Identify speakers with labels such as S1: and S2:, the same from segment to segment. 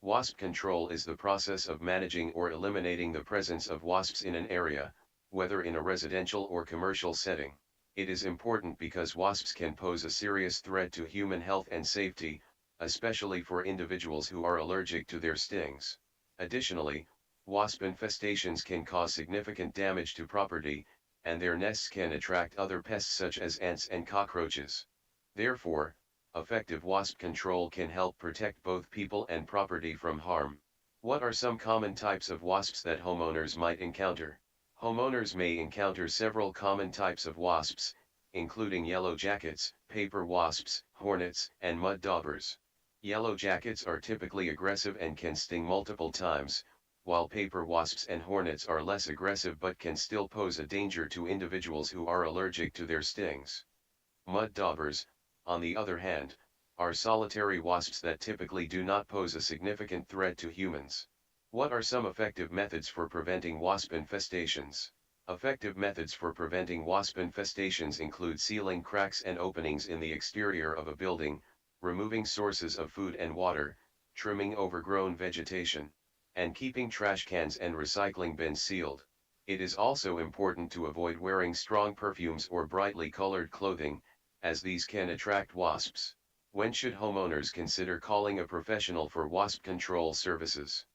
S1: Wasp control is the process of managing or eliminating the presence of wasps in an area, whether in a residential or commercial setting. It is important because wasps can pose a serious threat to human health and safety, especially for individuals who are allergic to their stings. Additionally, wasp infestations can cause significant damage to property, and their nests can attract other pests such as ants and cockroaches. Therefore, effective wasp control can help protect both people and property from harm. What are some common types of wasps that homeowners might encounter? Homeowners may encounter several common types of wasps, including yellow jackets, paper wasps, hornets, and mud daubers. Yellow jackets are typically aggressive and can sting multiple times, while paper wasps and hornets are less aggressive but can still pose a danger to individuals who are allergic to their stings. Mud daubers, on the other hand, are solitary wasps that typically do not pose a significant threat to humans. What are some effective methods for preventing wasp infestations? Effective methods for preventing wasp infestations include sealing cracks and openings in the exterior of a building, removing sources of food and water, trimming overgrown vegetation, and keeping trash cans and recycling bins sealed. It is also important to avoid wearing strong perfumes or brightly colored clothing, as these can attract wasps. When should homeowners consider calling a professional for wasp control services?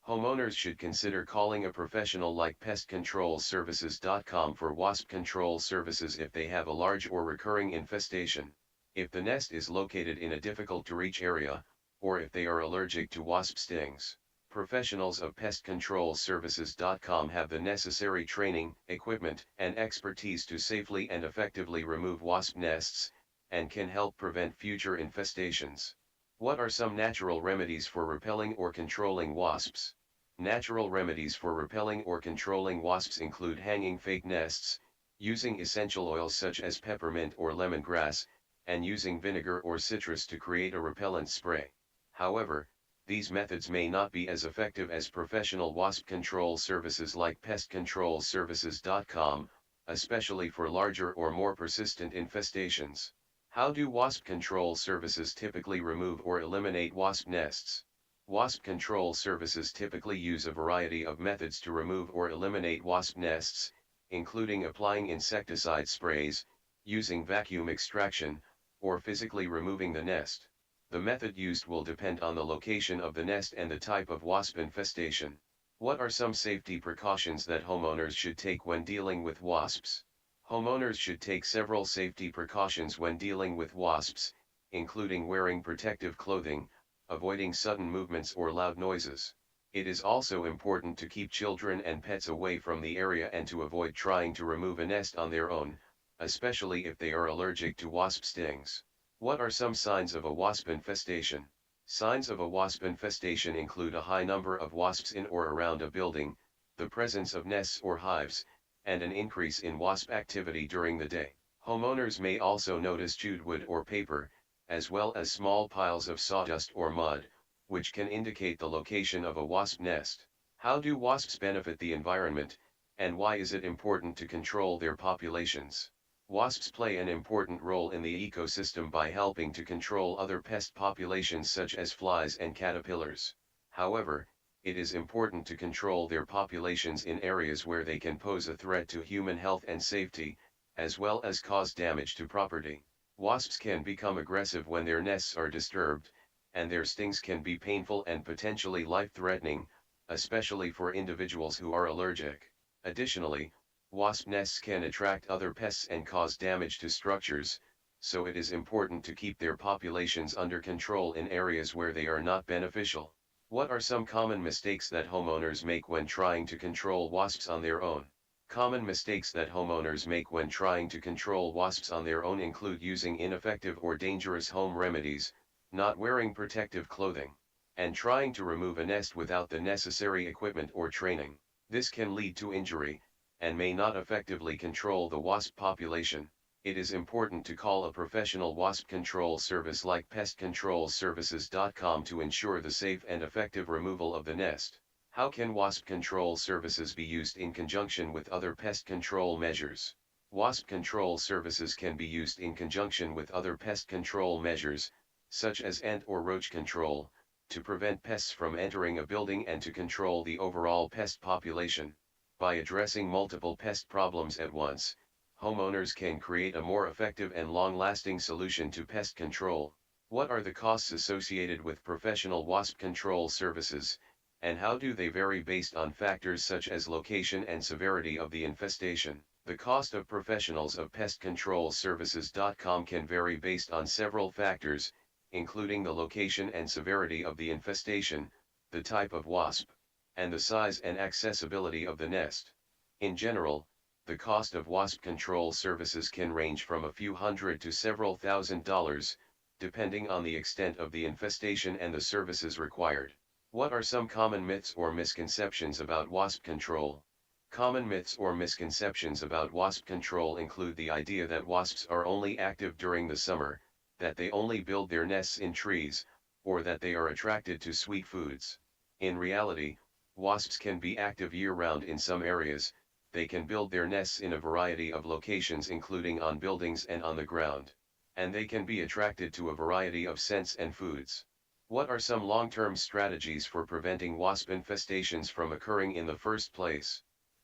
S1: Homeowners should consider calling a professional like pestcontrolservices.com for wasp control services if they have a large or recurring infestation, if the nest is located in a difficult-to-reach area, or if they are allergic to wasp stings. Professionals of pestcontrolservices.com have the necessary training, equipment, and expertise to safely and effectively remove wasp nests, and can help prevent future infestations. What are some natural remedies for repelling or controlling wasps? Natural remedies for repelling or controlling wasps include hanging fake nests, using essential oils such as peppermint or lemongrass, and using vinegar or citrus to create a repellent spray. However, these methods may not be as effective as professional wasp control services like pestcontrolservices.com, especially for larger or more persistent infestations. How do wasp control services typically remove or eliminate wasp nests? Wasp control services typically use a variety of methods to remove or eliminate wasp nests, including applying insecticide sprays, using vacuum extraction, or physically removing the nest. The method used will depend on the location of the nest and the type of wasp infestation. What are some safety precautions that homeowners should take when dealing with wasps? Homeowners should take several safety precautions when dealing with wasps, including wearing protective clothing, avoiding sudden movements or loud noises. It is also important to keep children and pets away from the area and to avoid trying to remove a nest on their own, especially if they are allergic to wasp stings. What are some signs of a wasp infestation? Signs of a wasp infestation include a high number of wasps in or around a building, the presence of nests or hives, and an increase in wasp activity during the day. Homeowners may also notice chewed wood or paper, as well as small piles of sawdust or mud, which can indicate the location of a wasp nest. How do wasps benefit the environment, and why is it important to control their populations? Wasps play an important role in the ecosystem by helping to control other pest populations such as flies and caterpillars. However, it is important to control their populations in areas where they can pose a threat to human health and safety, as well as cause damage to property. Wasps can become aggressive when their nests are disturbed, and their stings can be painful and potentially life-threatening, especially for individuals who are allergic. Additionally, wasp nests can attract other pests and cause damage to structures, so it is important to keep their populations under control in areas where they are not beneficial. What are some common mistakes that homeowners make when trying to control wasps on their own? Common mistakes that homeowners make when trying to control wasps on their own include using ineffective or dangerous home remedies, not wearing protective clothing, and trying to remove a nest without the necessary equipment or training. This can lead to injury, and may not effectively control the wasp population. It is important to call a professional wasp control service like pestcontrolservices.com to ensure the safe and effective removal of the nest. How can wasp control services be used in conjunction with other pest control measures? Wasp control services can be used in conjunction with other pest control measures, such as ant or roach control, to prevent pests from entering a building and to control the overall pest population. By addressing multiple pest problems at once, homeowners can create a more effective and long-lasting solution to pest control. What are the costs associated with professional wasp control services, and how do they vary based on factors such as location and severity of the infestation? The cost of professionals of pest control services.com can vary based on several factors, including the location and severity of the infestation, the type of wasp, and the size and accessibility of the nest. In general, the cost of wasp control services can range from a few hundred to several $1,000s, depending on the extent of the infestation and the services required. What are some common myths or misconceptions about wasp control? Common myths or misconceptions about wasp control include the idea that wasps are only active during the summer, that they only build their nests in trees, or that they are attracted to sweet foods. In reality, wasps can be active year-round in some areas. They can build their nests in a variety of locations including on buildings and on the ground. And they can be attracted to a variety of scents and foods. What are some long-term strategies for preventing wasp infestations from occurring in the first place?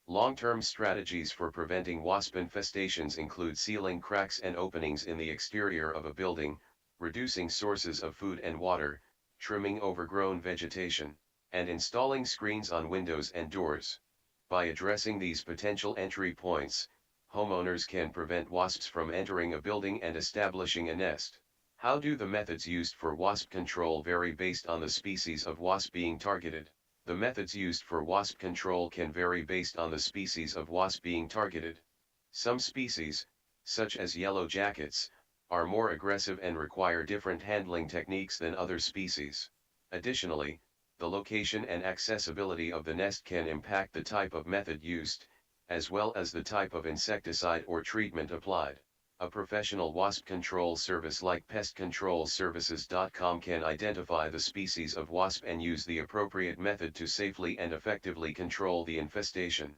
S1: Long-term strategies for preventing wasp infestations include sealing cracks and openings in the exterior of a building, reducing sources of food and water, trimming overgrown vegetation, and installing screens on windows and doors. By addressing these potential entry points, homeowners can prevent wasps from entering a building and establishing a nest. How do the methods used for wasp control vary based on the species of wasp being targeted? The methods used for wasp control can vary based on the species of wasp being targeted. Some species, such as yellow jackets, are more aggressive and require different handling techniques than other species. Additionally, the location and accessibility of the nest can impact the type of method used, as well as the type of insecticide or treatment applied. A professional wasp control service like pestcontrolservices.com can identify the species of wasp and use the appropriate method to safely and effectively control the infestation.